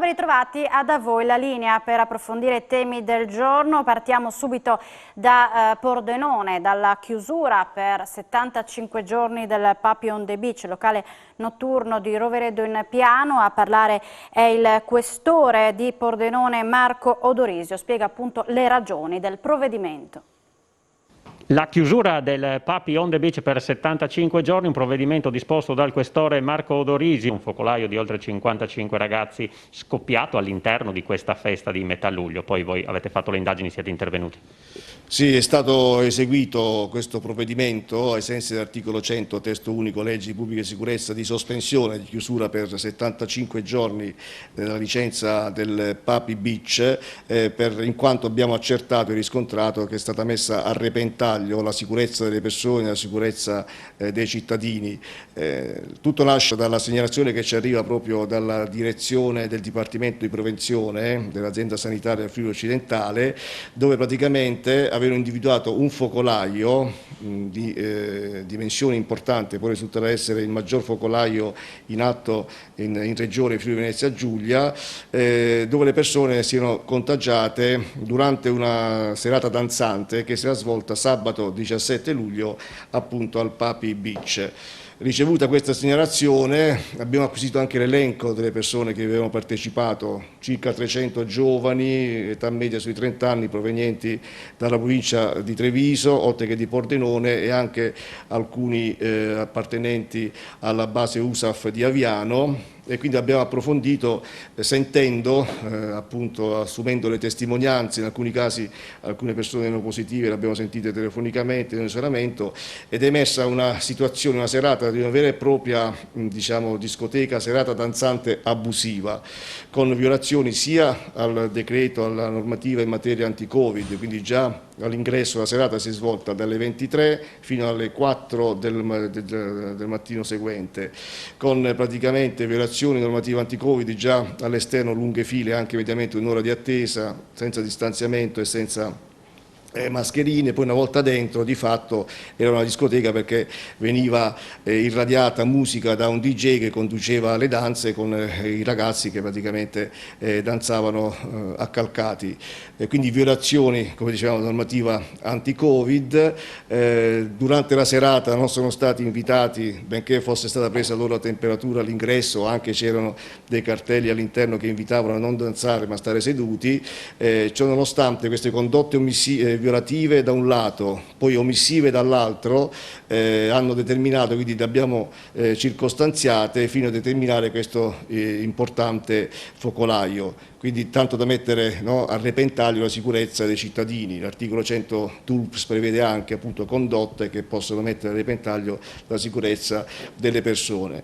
ben ritrovati, a voi la linea per approfondire i temi del giorno. Partiamo subito da Pordenone, dalla chiusura per 75 giorni del Papi on the Beach, locale notturno di Roveredo in Piano. A parlare è il questore di Pordenone Marco Odorisio, spiega appunto le ragioni del provvedimento. La chiusura del Papi on the Beach per 75 giorni, un provvedimento disposto dal questore Marco Odorisi, un focolaio di oltre 55 ragazzi scoppiato all'interno di questa festa di metà luglio. Poi voi avete fatto le indagini, siete intervenuti. Sì, è stato eseguito questo provvedimento ai sensi dell'articolo 100, testo unico legge di pubblica sicurezza, di sospensione di chiusura per 75 giorni della licenza del Papi Beach, in quanto abbiamo accertato e riscontrato che è stata messa a repentaglio la sicurezza delle persone, la sicurezza dei cittadini. Tutto nasce dalla segnalazione che ci arriva proprio dalla direzione del Dipartimento di Prevenzione dell'azienda sanitaria del Friuli Occidentale, dove praticamente avevano individuato un focolaio di dimensioni importanti, poi risulterà essere il maggior focolaio in atto in regione Friuli Venezia Giulia, dove le persone si erano contagiate durante una serata danzante che si era svolta sabato 17 luglio appunto al Papi Beach. Ricevuta questa segnalazione abbiamo acquisito anche l'elenco delle persone che avevano partecipato, circa 300 giovani, età media sui 30 anni, provenienti dalla provincia di Treviso, oltre che di Pordenone, e anche alcuni appartenenti alla base USAF di Aviano. E quindi abbiamo approfondito sentendo, appunto assumendo le testimonianze, in alcuni casi alcune persone erano positive, le abbiamo sentite telefonicamente in isolamento, ed è emersa una situazione, una serata di una vera e propria discoteca, serata danzante abusiva, con violazioni sia al decreto, alla normativa in materia anti-Covid, quindi già all'ingresso la serata si è svolta dalle 23 fino alle 4 del mattino seguente, con praticamente violazioni normative anti-Covid già all'esterno, lunghe file, anche mediamente un'ora di attesa, senza distanziamento e senza mascherine. Poi una volta dentro di fatto era una discoteca perché veniva irradiata musica da un DJ che conduceva le danze con i ragazzi che praticamente danzavano accalcati. Quindi violazioni, come dicevamo, normativa anti-Covid. Durante la serata non sono stati invitati, benché fosse stata presa loro la temperatura all'ingresso, anche c'erano dei cartelli all'interno che invitavano a non danzare ma a stare seduti. Ciononostante queste condotte violative da un lato, poi omissive dall'altro, hanno determinato, quindi le abbiamo circostanziate fino a determinare questo importante focolaio. Quindi tanto da mettere a repentaglio la sicurezza dei cittadini. L'articolo 100 TULPS prevede anche appunto condotte che possono mettere a repentaglio la sicurezza delle persone.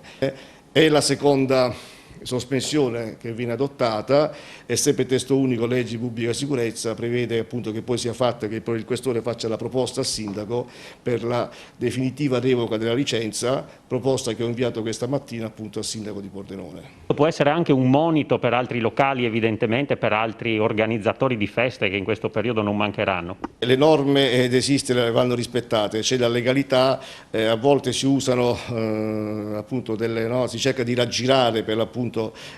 E la seconda sospensione che viene adottata è sempre testo unico legge di pubblica sicurezza, prevede appunto che poi sia fatta, che poi il questore faccia la proposta al sindaco per la definitiva revoca della licenza, proposta che ho inviato questa mattina appunto al sindaco di Pordenone. Può essere anche un monito per altri locali, evidentemente per altri organizzatori di feste che in questo periodo non mancheranno. Le norme desistere vanno rispettate, c'è la legalità, a volte si usano appunto si cerca di raggirare per l'appunto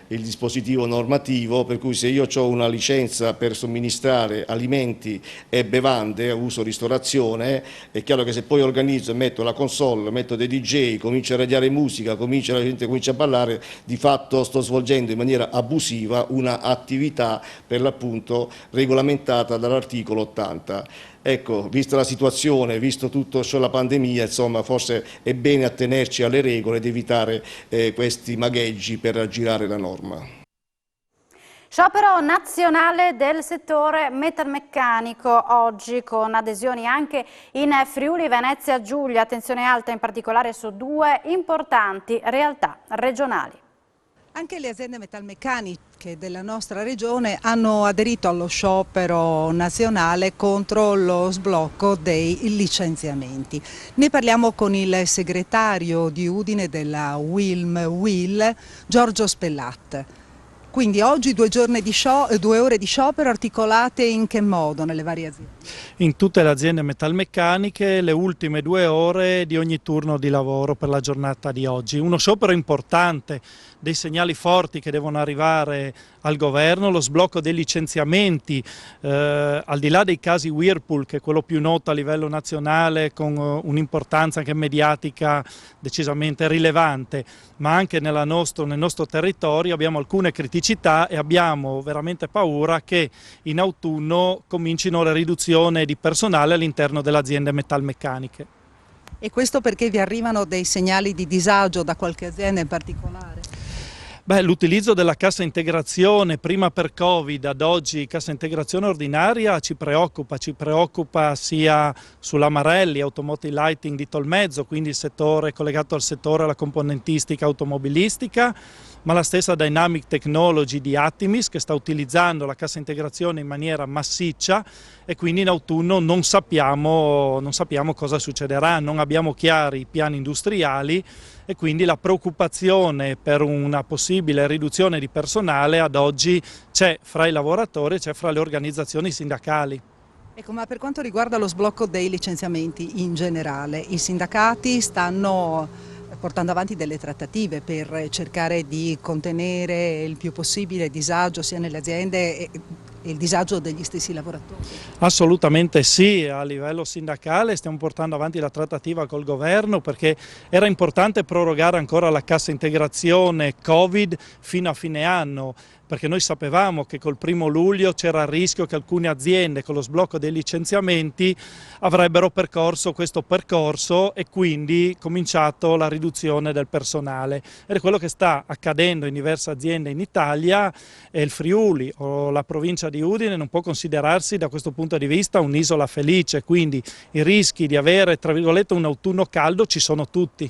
il dispositivo normativo, per cui se io ho una licenza per somministrare alimenti e bevande a uso ristorazione, è chiaro che se poi organizzo e metto la console, metto dei DJ, comincio a radiare musica, la gente comincia a ballare, di fatto sto svolgendo in maniera abusiva una attività per l'appunto regolamentata dall'articolo 80. Ecco, vista la situazione, visto tutto ciò, la pandemia, insomma, forse è bene attenerci alle regole ed evitare questi magheggi per aggirare la norma. Sciopero nazionale del settore metalmeccanico oggi, con adesioni anche in Friuli Venezia Giulia. Attenzione alta in particolare su due importanti realtà regionali. Anche le aziende metalmeccaniche della nostra regione hanno aderito allo sciopero nazionale contro lo sblocco dei licenziamenti. Ne parliamo con il segretario di Udine della UIL, Giorgio Spellat. Quindi oggi 2 ore di sciopero articolate in che modo nelle varie aziende? In tutte le aziende metalmeccaniche le ultime 2 ore di ogni turno di lavoro per la giornata di oggi. Uno sciopero importante dei segnali forti che devono arrivare al governo, lo sblocco dei licenziamenti, al di là dei casi Whirlpool, che è quello più noto a livello nazionale con un'importanza anche mediatica decisamente rilevante, ma anche nel nostro territorio abbiamo alcune criticità e abbiamo veramente paura che in autunno comincino la riduzione di personale all'interno delle aziende metalmeccaniche. E questo perché vi arrivano dei segnali di disagio da qualche azienda in particolare? L'utilizzo della cassa integrazione prima per Covid, ad oggi cassa integrazione ordinaria ci preoccupa sia sulla Marelli, Automotive Lighting di Tolmezzo, quindi il settore collegato al settore della componentistica automobilistica, ma la stessa Dynamic Technology di Atimis che sta utilizzando la cassa integrazione in maniera massiccia e quindi in autunno non sappiamo cosa succederà, non abbiamo chiari i piani industriali e quindi la preoccupazione per una possibile riduzione di personale ad oggi c'è fra i lavoratori, c'è fra le organizzazioni sindacali. Ecco, ma per quanto riguarda lo sblocco dei licenziamenti in generale, i sindacati stanno portando avanti delle trattative per cercare di contenere il più possibile il disagio sia nelle aziende e il disagio degli stessi lavoratori? Assolutamente sì, a livello sindacale stiamo portando avanti la trattativa col governo perché era importante prorogare ancora la cassa integrazione Covid fino a fine anno, perché noi sapevamo che col 1° luglio c'era il rischio che alcune aziende con lo sblocco dei licenziamenti avrebbero percorso questo percorso e quindi cominciato la riduzione del personale. Ed è quello che sta accadendo in diverse aziende in Italia e il Friuli o la provincia di Udine non può considerarsi da questo punto di vista un'isola felice, quindi i rischi di avere tra virgolette un autunno caldo ci sono tutti.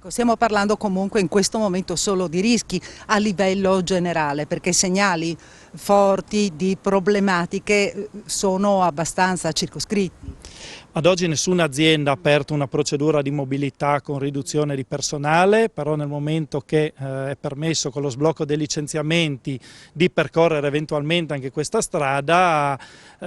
Stiamo parlando comunque in questo momento solo di rischi a livello generale, perché segnali forti di problematiche sono abbastanza circoscritti. Ad oggi nessuna azienda ha aperto una procedura di mobilità con riduzione di personale, però nel momento che è permesso con lo sblocco dei licenziamenti di percorrere eventualmente anche questa strada,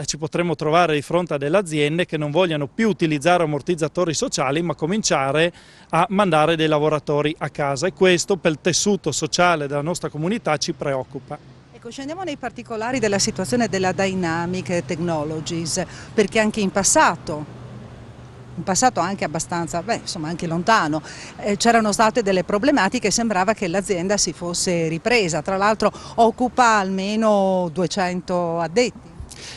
ci potremo trovare di fronte a delle aziende che non vogliano più utilizzare ammortizzatori sociali ma cominciare a mandare dei lavoratori a casa e questo per il tessuto sociale della nostra comunità ci preoccupa. Ecco, scendiamo nei particolari della situazione della Dynamic Technologies, perché anche in passato anche abbastanza, anche lontano, c'erano state delle problematiche e sembrava che l'azienda si fosse ripresa, tra l'altro occupa almeno 200 addetti.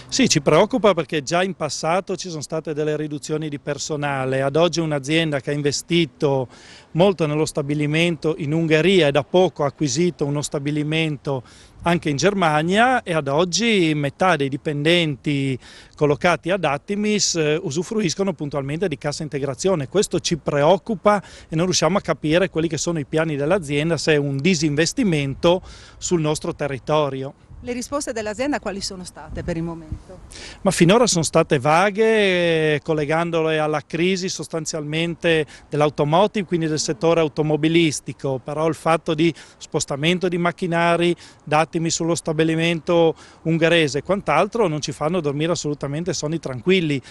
Sì, ci preoccupa perché già in passato ci sono state delle riduzioni di personale, ad oggi un'azienda che ha investito molto nello stabilimento in Ungheria e da poco ha acquisito uno stabilimento anche in Germania e ad oggi metà dei dipendenti collocati ad Atimis usufruiscono puntualmente di cassa integrazione. Questo ci preoccupa e non riusciamo a capire quelli che sono i piani dell'azienda, se è un disinvestimento sul nostro territorio. Le risposte dell'azienda quali sono state per il momento? Ma finora sono state vaghe, collegandole alla crisi sostanzialmente dell'automotive, quindi del settore automobilistico, però il fatto di spostamento di macchinari datemi sullo stabilimento ungherese e quant'altro non ci fanno dormire assolutamente sonni tranquilli.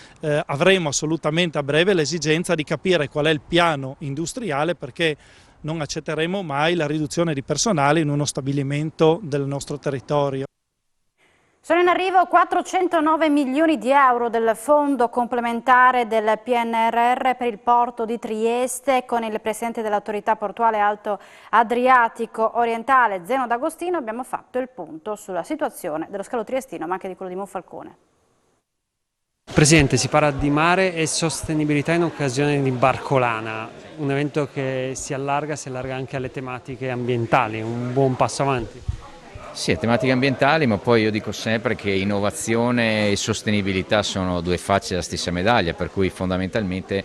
Avremo assolutamente a breve l'esigenza di capire qual è il piano industriale perché non accetteremo mai la riduzione di personale in uno stabilimento del nostro territorio. Sono in arrivo 409 milioni di euro del fondo complementare del PNRR per il porto di Trieste. Con il presidente dell'autorità portuale Alto Adriatico Orientale, Zeno D'Agostino, abbiamo fatto il punto sulla situazione dello scalo triestino ma anche di quello di Monfalcone. Presidente, si parla di mare e sostenibilità in occasione di Barcolana, un evento che si allarga anche alle tematiche ambientali, un buon passo avanti. Sì, tematiche ambientali, ma poi io dico sempre che innovazione e sostenibilità sono due facce della stessa medaglia, per cui fondamentalmente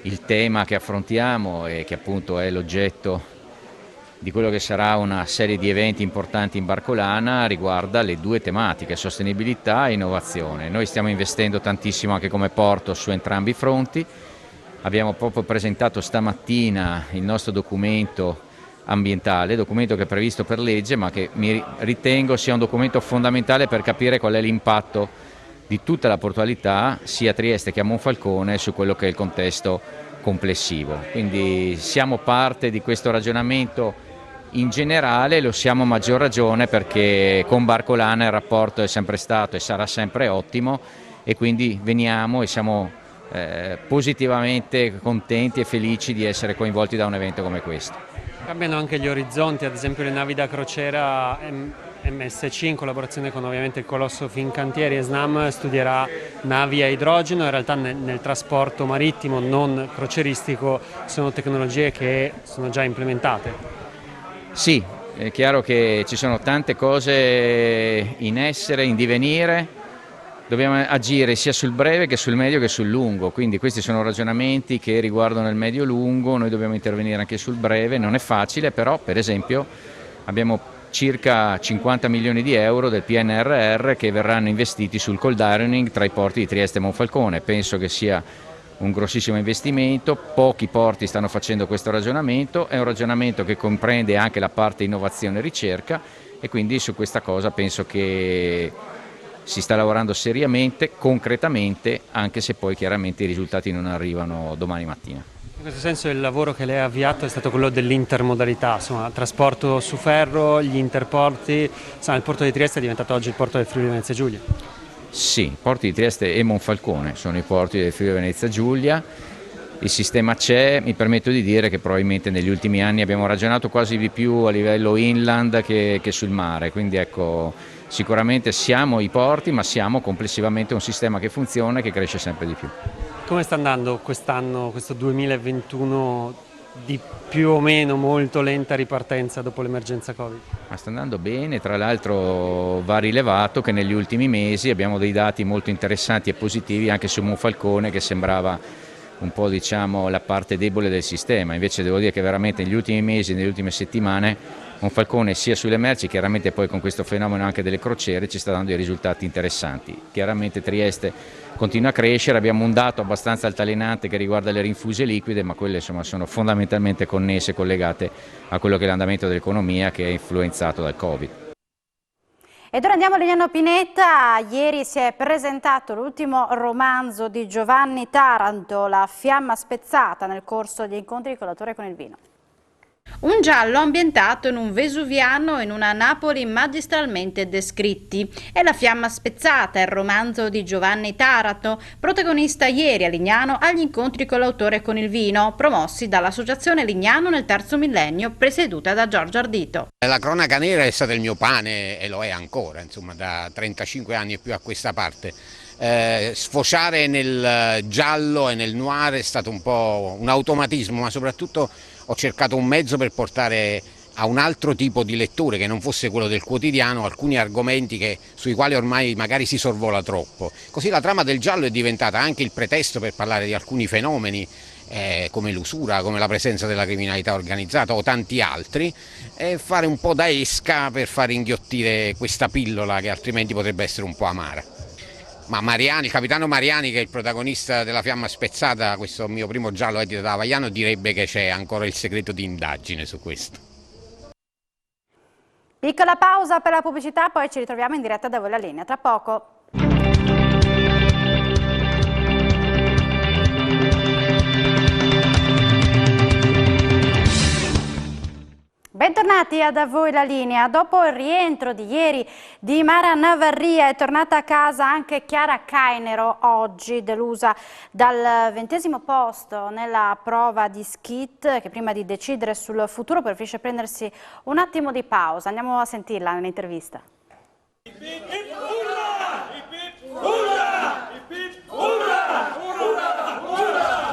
il tema che affrontiamo e che appunto è l'oggetto di quello che sarà una serie di eventi importanti in Barcolana riguarda le due tematiche, sostenibilità e innovazione. Noi stiamo investendo tantissimo anche come porto su entrambi i fronti, abbiamo proprio presentato stamattina il nostro documento ambientale, documento che è previsto per legge ma che mi ritengo sia un documento fondamentale per capire qual è l'impatto di tutta la portualità sia a Trieste che a Monfalcone su quello che è il contesto complessivo. Quindi siamo parte di questo ragionamento in generale lo siamo a maggior ragione perché con Barcolana il rapporto è sempre stato e sarà sempre ottimo, e quindi veniamo e siamo positivamente contenti e felici di essere coinvolti da un evento come questo. Cambiano anche gli orizzonti, ad esempio le navi da crociera MSC in collaborazione con ovviamente il colosso Fincantieri e Snam studierà navi a idrogeno. In realtà nel trasporto marittimo non croceristico sono tecnologie che sono già implementate. Sì, è chiaro che ci sono tante cose in essere, in divenire, dobbiamo agire sia sul breve che sul medio che sul lungo, quindi questi sono ragionamenti che riguardano il medio-lungo, noi dobbiamo intervenire anche sul breve, non è facile, però per esempio abbiamo circa 50 milioni di euro del PNRR che verranno investiti sul cold ironing tra i porti di Trieste e Monfalcone. Penso che sia un grossissimo investimento, pochi porti stanno facendo questo ragionamento, è un ragionamento che comprende anche la parte innovazione e ricerca, e quindi su questa cosa penso che si sta lavorando seriamente, concretamente, anche se poi chiaramente i risultati non arrivano domani mattina. In questo senso il lavoro che lei ha avviato è stato quello dell'intermodalità, insomma, trasporto su ferro, gli interporti, insomma, il porto di Trieste è diventato oggi il porto del Friuli Venezia Giulia. Sì, i porti di Trieste e Monfalcone sono i porti del Friuli Venezia Giulia, il sistema c'è, mi permetto di dire che probabilmente negli ultimi anni abbiamo ragionato quasi di più a livello inland che sul mare, quindi ecco, sicuramente siamo i porti, ma siamo complessivamente un sistema che funziona e che cresce sempre di più. Come sta andando quest'anno, questo 2021 di più o meno molto lenta ripartenza dopo l'emergenza Covid? Ma sta andando bene, tra l'altro va rilevato che negli ultimi mesi abbiamo dei dati molto interessanti e positivi anche su Monfalcone, che sembrava un po' diciamo la parte debole del sistema, invece devo dire che veramente negli ultimi mesi, nelle ultime settimane Monfalcone sia sulle merci, chiaramente poi con questo fenomeno anche delle crociere ci sta dando dei risultati interessanti. Chiaramente Trieste continua a crescere, abbiamo un dato abbastanza altalenante che riguarda le rinfuse liquide, ma quelle insomma sono fondamentalmente connesse, collegate a quello che è l'andamento dell'economia che è influenzato dal Covid. Ed ora andiamo a Lignano Pineta. Ieri si è presentato l'ultimo romanzo di Giovanni Taranto, La fiamma spezzata, nel corso di incontri con l'autore con il vino. Un giallo ambientato in un vesuviano in una Napoli magistralmente descritti. È La fiamma spezzata, il romanzo di Giovanni Taranto, protagonista ieri a Lignano agli incontri con l'autore con il vino, promossi dall'Associazione Lignano nel terzo millennio, presieduta da Giorgio Ardito. La cronaca nera è stata il mio pane e lo è ancora, insomma, da 35 anni e più a questa parte. Sfociare nel giallo e nel noir è stato un po' un automatismo, ma soprattutto ho cercato un mezzo per portare a un altro tipo di lettore che non fosse quello del quotidiano alcuni argomenti sui quali ormai magari si sorvola troppo. Così la trama del giallo è diventata anche il pretesto per parlare di alcuni fenomeni come l'usura, come la presenza della criminalità organizzata o tanti altri, e fare un po' da esca per far inghiottire questa pillola che altrimenti potrebbe essere un po' amara. Ma Mariani, il capitano Mariani, che è il protagonista della Fiamma spezzata, questo mio primo giallo edito da Avagliano, direbbe che c'è ancora il segreto di indagine su questo. Piccola pausa per la pubblicità, poi ci ritroviamo in diretta da voi la linea. Tra poco. Bentornati a Da Voi la Linea. Dopo il rientro di ieri di Mara Navarria è tornata a casa anche Chiara Cainero, oggi delusa dal 20° posto nella prova di skit, che prima di decidere sul futuro preferisce prendersi un attimo di pausa. Andiamo a sentirla nell'intervista.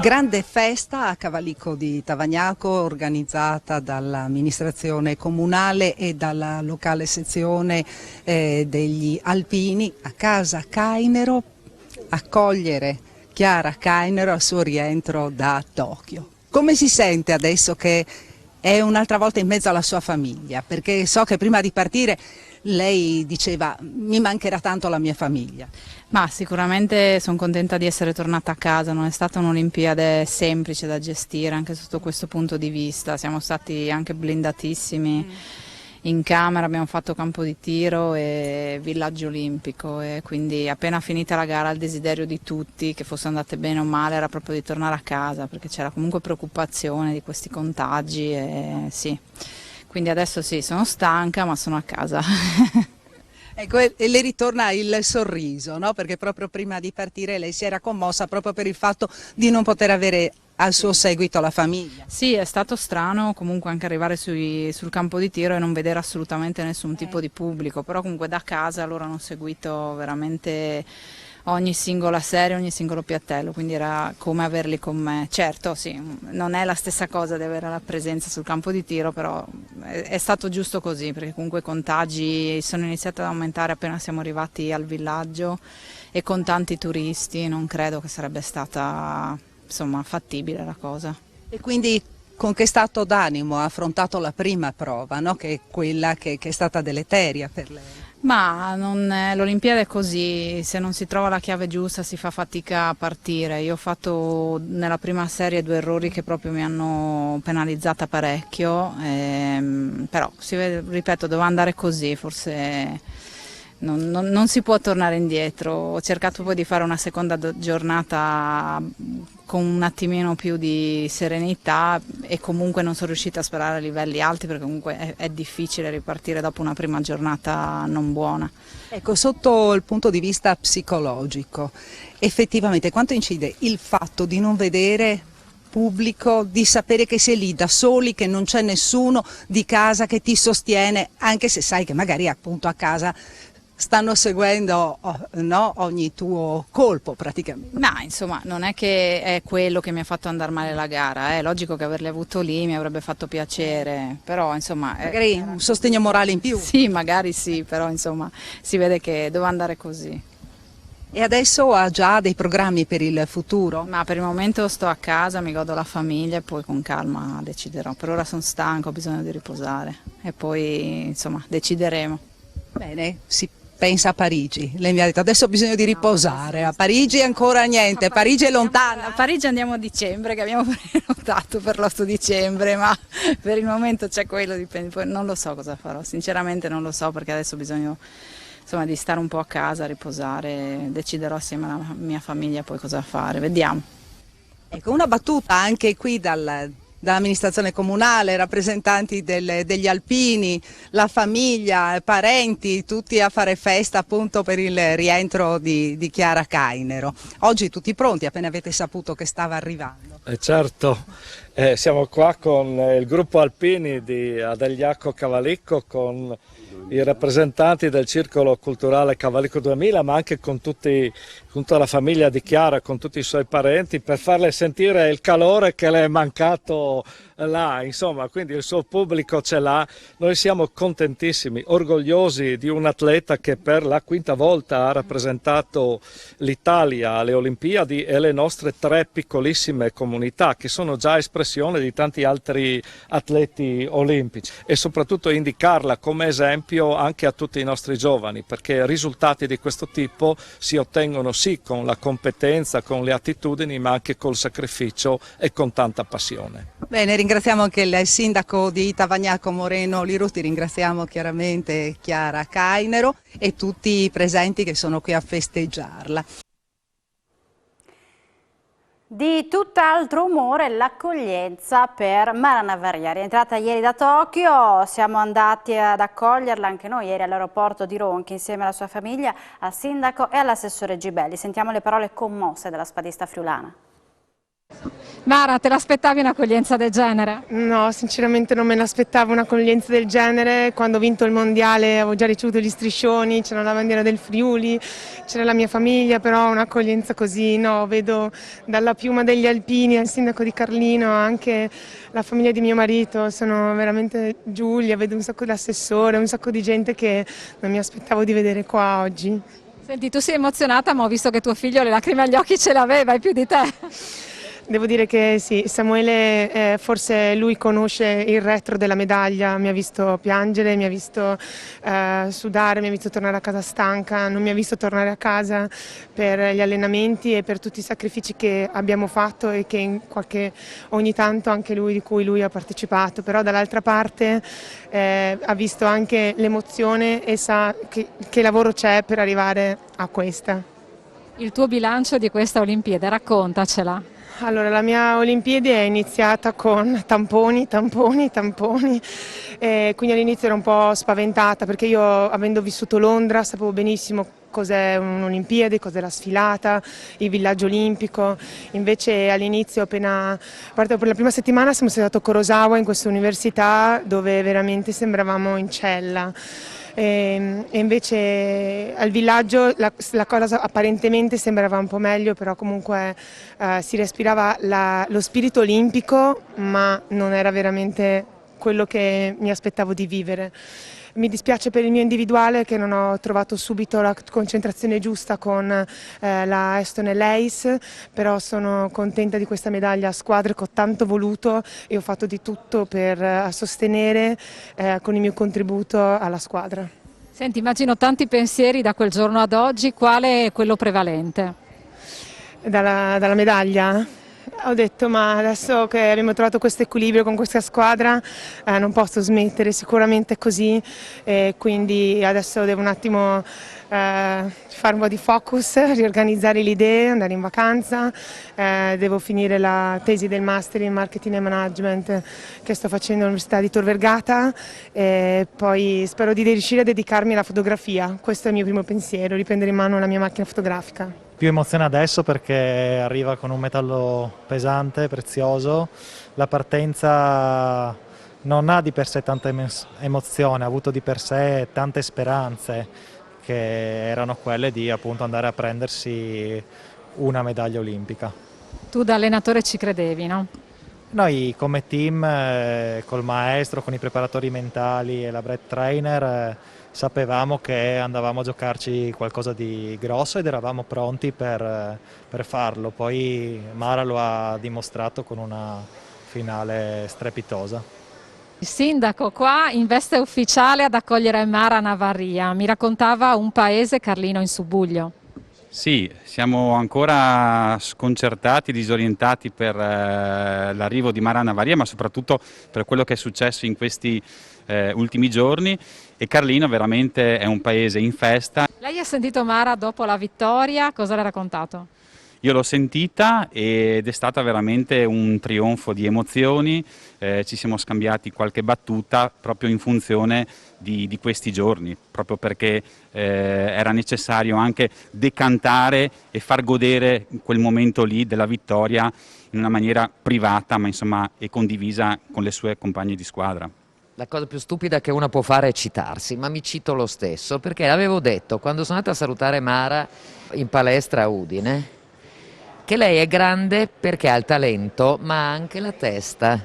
Grande festa a Cavalico di Tavagnaco organizzata dall'amministrazione comunale e dalla locale sezione degli alpini a casa Cainero, accogliere Chiara Cainero al suo rientro da Tokyo. Come si sente adesso che è un'altra volta in mezzo alla sua famiglia? Perché so che prima di partire lei diceva mi mancherà tanto la mia famiglia. Ma sicuramente sono contenta di essere tornata a casa, non è stata un'Olimpiade semplice da gestire anche sotto questo punto di vista, siamo stati anche blindatissimi in camera, abbiamo fatto campo di tiro e villaggio olimpico e quindi appena finita la gara il desiderio di tutti, che fosse andate bene o male, era proprio di tornare a casa perché c'era comunque preoccupazione di questi contagi e sì. Quindi adesso sì, sono stanca, ma sono a casa. Ecco, e le ritorna il sorriso, no? Perché proprio prima di partire lei si era commossa proprio per il fatto di non poter avere al suo seguito la famiglia. Sì, è stato strano comunque anche arrivare sul campo di tiro e non vedere assolutamente nessun tipo di pubblico, però comunque da casa loro hanno seguito veramente ogni singola serie, ogni singolo piattello, quindi era come averli con me. Certo, sì, non è la stessa cosa di avere la presenza sul campo di tiro, però è stato giusto così, perché comunque i contagi sono iniziati ad aumentare appena siamo arrivati al villaggio e con tanti turisti non credo che sarebbe stata, insomma, fattibile la cosa. E quindi con che stato d'animo ha affrontato la prima prova, no? Che è quella che è stata deleteria per lei? Ma l'Olimpiade è così, se non si trova la chiave giusta si fa fatica a partire. Io ho fatto nella prima serie 2 errori che proprio mi hanno penalizzata parecchio, però ripeto, doveva andare così, forse non si può tornare indietro. Ho cercato poi di fare una seconda giornata con un attimino più di serenità e comunque non sono riuscita a sperare a livelli alti perché comunque è difficile ripartire dopo una prima giornata non buona. Ecco, sotto il punto di vista psicologico, effettivamente quanto incide il fatto di non vedere pubblico, di sapere che sei lì da soli, che non c'è nessuno di casa che ti sostiene, anche se sai che magari appunto a casa stanno seguendo, no, ogni tuo colpo praticamente. Ma insomma non è che è quello che mi ha fatto andare male la gara, è logico che averli avuto lì mi avrebbe fatto piacere, però insomma... Magari un sostegno morale in più. Sì, magari sì, però insomma si vede che doveva andare così. E adesso ha già dei programmi per il futuro? Ma per il momento sto a casa, mi godo la famiglia e poi con calma deciderò. Per ora sono stanca, ho bisogno di riposare e poi insomma decideremo. Bene, si pensa a Parigi, lei mi ha detto adesso ho bisogno di riposare, a Parigi ancora niente, Parigi è lontana. A Parigi andiamo a dicembre, che abbiamo prenotato per l'8 dicembre, ma per il momento c'è quello, dipende, poi non lo so cosa farò, sinceramente non lo so perché adesso ho bisogno insomma di stare un po' a casa, riposare, deciderò assieme alla mia famiglia poi cosa fare, vediamo. Ecco, una battuta anche qui dall'amministrazione comunale, rappresentanti degli alpini, la famiglia, parenti, tutti a fare festa appunto per il rientro di Chiara Cainero. Oggi tutti pronti, appena avete saputo che stava arrivando. Certo, siamo qua con il gruppo alpini di Adegliacco Cavalicco, con i rappresentanti del Circolo Culturale Cavalicco 2000, ma anche con tutta la famiglia di Chiara, con tutti i suoi parenti, per farle sentire il calore che le è mancato là, insomma, quindi il suo pubblico ce l'ha. Noi siamo contentissimi, orgogliosi di un atleta che per la quinta volta ha rappresentato l'Italia alle Olimpiadi e le nostre 3 piccolissime comunità, che sono già espressione di tanti altri atleti olimpici, e soprattutto indicarla come esempio anche a tutti i nostri giovani, perché risultati di questo tipo si ottengono sì con la competenza, con le attitudini, ma anche col sacrificio e con tanta passione. Bene, ringraziamo anche il sindaco di Tavagnacco Moreno Liruti, ringraziamo chiaramente Chiara Cainero e tutti i presenti che sono qui a festeggiarla. Di tutt'altro umore l'accoglienza per Mara Navaria, rientrata ieri da Tokyo. Siamo andati ad accoglierla anche noi ieri all'aeroporto di Ronchi insieme alla sua famiglia, al sindaco e all'assessore Gibelli. Sentiamo le parole commosse della spadista friulana. Mara, te l'aspettavi un'accoglienza del genere? No, sinceramente non me l'aspettavo un'accoglienza del genere. Quando ho vinto il mondiale avevo già ricevuto gli striscioni, c'era la bandiera del Friuli, c'era la mia famiglia, però un'accoglienza così no. Vedo dalla piuma degli alpini al sindaco di Carlino, anche la famiglia di mio marito, sono veramente Giulia, vedo un sacco di assessore, un sacco di gente che non mi aspettavo di vedere qua oggi. Senti, tu sei emozionata, ma ho visto che tuo figlio le lacrime agli occhi ce l'aveva, e più di te. Devo dire che sì, Samuele forse lui conosce il retro della medaglia, mi ha visto piangere, mi ha visto sudare, mi ha visto tornare a casa stanca, non mi ha visto tornare a casa per gli allenamenti e per tutti i sacrifici che abbiamo fatto e che ogni tanto anche lui, di cui lui ha partecipato, però dall'altra parte ha visto anche l'emozione e sa che lavoro c'è per arrivare a questa. Il tuo bilancio di questa Olimpiade, raccontacela. Allora, la mia Olimpiade è iniziata con tamponi, quindi all'inizio ero un po' spaventata perché io, avendo vissuto Londra, sapevo benissimo cos'è un'Olimpiade, cos'è la sfilata, il villaggio olimpico. Invece all'inizio, appena parto per la prima settimana, siamo stati a Kurosawa, in questa università dove veramente sembravamo in cella. E invece al villaggio la cosa apparentemente sembrava un po' meglio, però comunque si respirava lo spirito olimpico, ma non era veramente quello che mi aspettavo di vivere. Mi dispiace per il mio individuale che non ho trovato subito la concentrazione giusta con la Eston Leis, però sono contenta di questa medaglia a squadre che ho tanto voluto e ho fatto di tutto per sostenere con il mio contributo alla squadra. Senti, immagino tanti pensieri da quel giorno ad oggi, quale è quello prevalente? Dalla medaglia? Ho detto, ma adesso che abbiamo trovato questo equilibrio con questa squadra non posso smettere, sicuramente è così, quindi adesso devo un attimo fare un po' di focus, riorganizzare le idee, andare in vacanza, devo finire la tesi del master in marketing e management che sto facendo all'Università di Tor Vergata e poi spero di riuscire a dedicarmi alla fotografia, questo è il mio primo pensiero, riprendere in mano la mia macchina fotografica. Più emozione adesso perché arriva con un metallo pesante, prezioso. La partenza non ha di per sé tanta emozione, ha avuto di per sé tante speranze che erano quelle di appunto andare a prendersi una medaglia olimpica. Tu da allenatore ci credevi, no? Noi come team, col maestro, con i preparatori mentali e la breath trainer, sapevamo che andavamo a giocarci qualcosa di grosso ed eravamo pronti per farlo. Poi Mara lo ha dimostrato con una finale strepitosa. Il sindaco qua in veste ufficiale ad accogliere Mara Navarria. Mi raccontava un paese, Carlino, in subbuglio. Sì, siamo ancora sconcertati, disorientati per l'arrivo di Mara Navarria, ma soprattutto per quello che è successo in questi ultimi giorni, e Carlino veramente è un paese in festa. Lei ha sentito Mara dopo la vittoria, cosa le ha raccontato? Io l'ho sentita ed è stata veramente un trionfo di emozioni, ci siamo scambiati qualche battuta proprio in funzione di questi giorni, proprio perché era necessario anche decantare e far godere quel momento lì della vittoria in una maniera privata, ma insomma e condivisa con le sue compagne di squadra. La cosa più stupida che una può fare è citarsi, ma mi cito lo stesso, perché l'avevo detto quando sono andata a salutare Mara in palestra a Udine, che lei è grande perché ha il talento, ma ha anche la testa.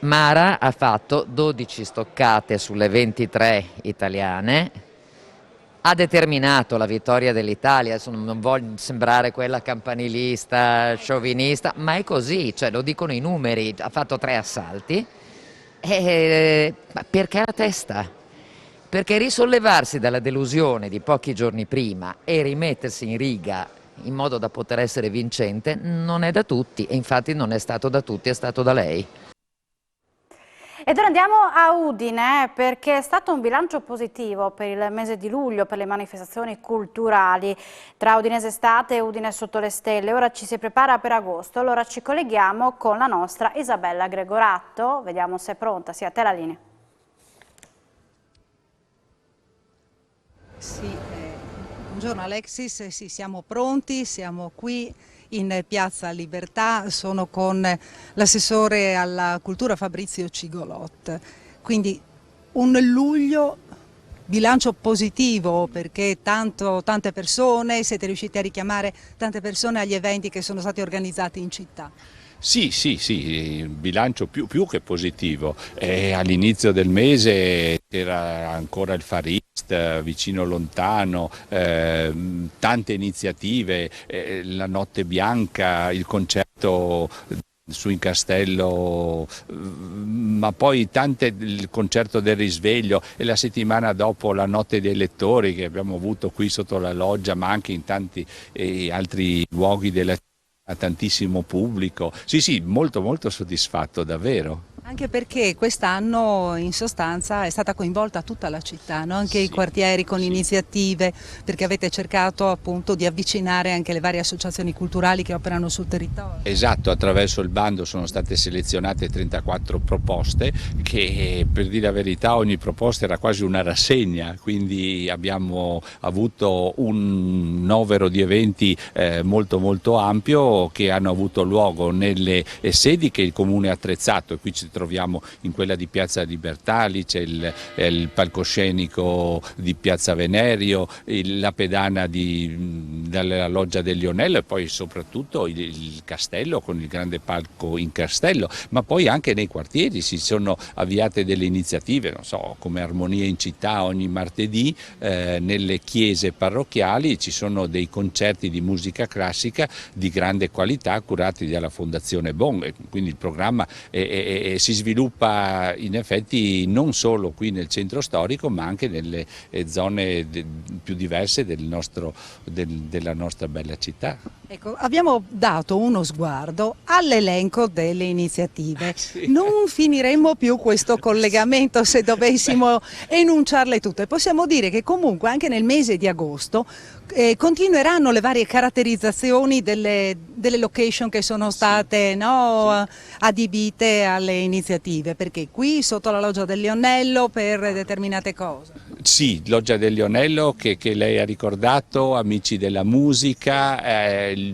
Mara ha fatto 12 stoccate sulle 23 italiane, ha determinato la vittoria dell'Italia. Adesso non voglio sembrare quella campanilista, sciovinista, ma è così, cioè lo dicono i numeri, ha fatto 3 assalti. Perché ha la testa? Perché risollevarsi dalla delusione di pochi giorni prima e rimettersi in riga in modo da poter essere vincente non è da tutti, e infatti non è stato da tutti, è stato da lei. Ed ora andiamo a Udine perché è stato un bilancio positivo per il mese di luglio per le manifestazioni culturali tra Udinese Estate e Udine Sotto le Stelle. Ora ci si prepara per agosto, allora ci colleghiamo con la nostra Isabella Gregoratto, vediamo se è pronta, sì, a te la linea. Sì, buongiorno Alexis, sì, siamo pronti, siamo qui in Piazza Libertà, sono con l'assessore alla cultura Fabrizio Cigolot. Quindi un luglio, bilancio positivo perché tante persone, siete riusciti a richiamare tante persone agli eventi che sono stati organizzati in città. Sì, il bilancio più che positivo. All'inizio del mese c'era ancora il Far East, vicino lontano, tante iniziative, la Notte Bianca, il concerto su in Castello, ma poi il concerto del risveglio e la settimana dopo la Notte dei Lettori che abbiamo avuto qui sotto la loggia, ma anche in tanti altri luoghi della città. A tantissimo pubblico, sì, molto soddisfatto davvero. Anche perché quest'anno in sostanza è stata coinvolta tutta la città, no? Anche i quartieri con iniziative, perché avete cercato appunto di avvicinare anche le varie associazioni culturali che operano sul territorio. Esatto, attraverso il bando sono state selezionate 34 proposte che, per dire la verità, ogni proposta era quasi una rassegna, quindi abbiamo avuto un novero di eventi molto ampio che hanno avuto luogo nelle sedi che il Comune ha attrezzato, e qui ci troviamo in quella di Piazza Libertà, lì c'è il palcoscenico di Piazza Venerio, la pedana dalla Loggia del Lionello e poi soprattutto il castello con il grande palco in castello, ma poi anche nei quartieri si sono avviate delle iniziative, non so, come Armonia in città ogni martedì, nelle chiese parrocchiali ci sono dei concerti di musica classica di grande qualità curati dalla Fondazione Bon, e quindi il programma si sviluppa in effetti non solo qui nel centro storico ma anche nelle zone più diverse della nostra bella città. Ecco, abbiamo dato uno sguardo all'elenco delle iniziative. Non finiremmo più questo collegamento se dovessimo enunciarle tutte. Possiamo dire che comunque anche nel mese di agosto continueranno le varie caratterizzazioni delle location che sono state adibite alle iniziative, perché qui sotto la Loggia del Lionello per determinate cose. Sì, Loggia del Lionello che lei ha ricordato, Amici della Musica,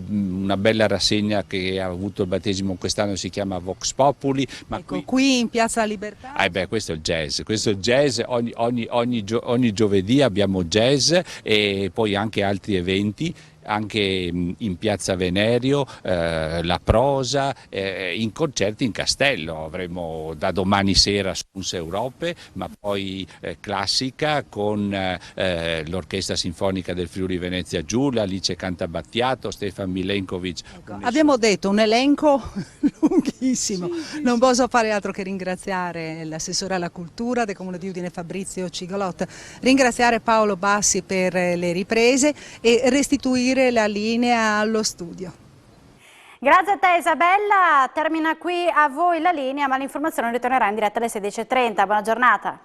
una bella rassegna che ha avuto il battesimo quest'anno, si chiama Vox Populi. Ma ecco, qui in Piazza Libertà? Questo è il jazz, ogni giovedì abbiamo jazz e poi anche altri eventi. Anche in Piazza Venerio, la prosa, in concerti in castello, avremo da domani sera Suns Europe, ma poi classica con l'Orchestra Sinfonica del Friuli Venezia Giulia, Alice Cantabattiato, Stefan Milenkovic. Ecco, abbiamo detto un elenco lunghissimo, non posso fare altro che ringraziare l'assessore alla cultura del Comune di Udine Fabrizio Cigolot, ringraziare Paolo Bassi per le riprese e restituire la linea allo studio. Grazie a te Isabella, termina qui A Voi la linea, ma l'informazione ritornerà in diretta alle 16:30. Buona giornata.